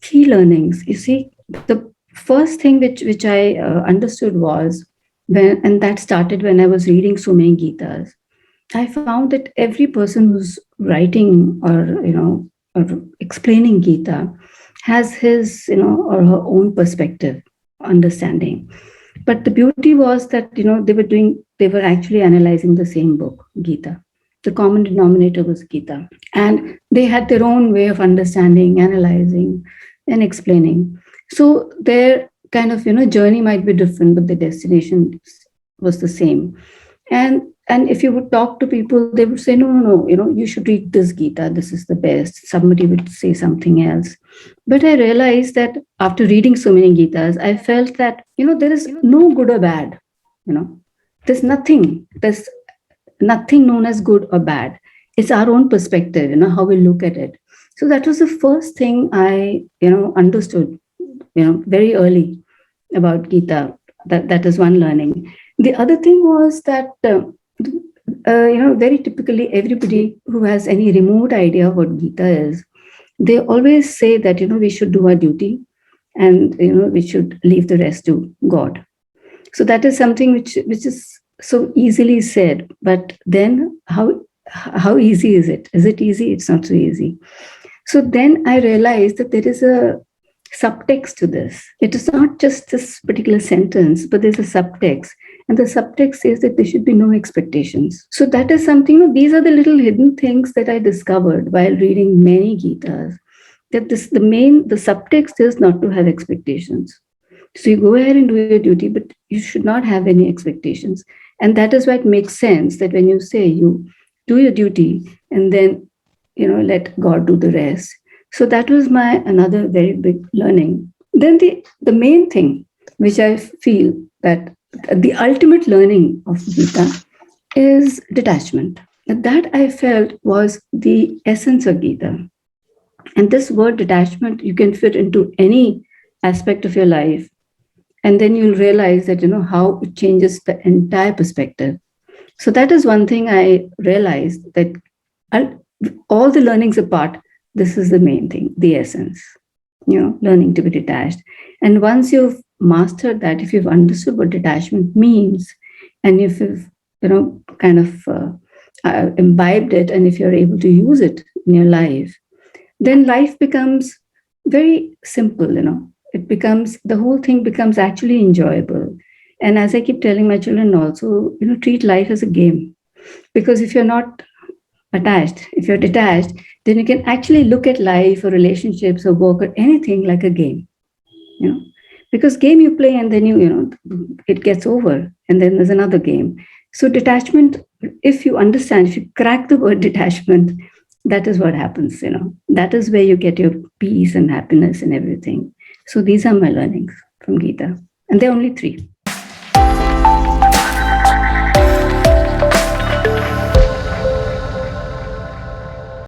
key learnings. You see, the first thing which I understood was and that started when I was reading so many Gitas. I found that every person who's writing or or explaining Gita has his or her own perspective, understanding. But the beauty was that they were actually analyzing the same book, Gita. The common denominator was Gita, and they had their own way of understanding, analyzing, and explaining. So their kind of journey might be different, but the destination was the same. And if you would talk to people, they would say, no, no, no, you should read this Gita, this is the best. Somebody would say something else. But I realized that after reading so many Gitas, I felt that there is no good or bad. There's nothing known as good or bad. It's our own perspective, how we look at it. So that was the first thing I understood very early about Gita. That is one learning. The other thing was that very typically everybody who has any remote idea of what Gita is, they always say that we should do our duty, and we should leave the rest to God. So that is something which is so easily said, but then how easy is it? Is it easy? It's not so easy. So then I realized that there is a subtext to this. It is not just this particular sentence, but there's a subtext. And the subtext says that there should be no expectations. So that is something, these are the little hidden things that I discovered while reading many Gitas. That the subtext is not to have expectations. So you go ahead and do your duty, but you should not have any expectations. And that is why it makes sense that when you say you do your duty and then, let God do the rest. So that was my another very big learning. Then the main thing, which I feel that the ultimate learning of Gita is detachment. That I felt was the essence of Gita. And this word detachment, you can fit into any aspect of your life. And then you'll realize that, how it changes the entire perspective. So that is one thing I realized, that all the learnings apart, this is the main thing, the essence, learning to be detached. And once you've mastered that, if you've understood what detachment means, and if you've, kind of imbibed it, and if you're able to use it in your life, then life becomes very simple, the whole thing becomes actually enjoyable. And as I keep telling my children also, treat life as a game. Because if you're not attached, if you're detached, then you can actually look at life or relationships or work or anything like a game. Because game you play and then it gets over and then there's another game. So detachment, if you understand, if you crack the word detachment, that is what happens. That is where you get your peace and happiness and everything. So these are my learnings from Gita, and there are only 3.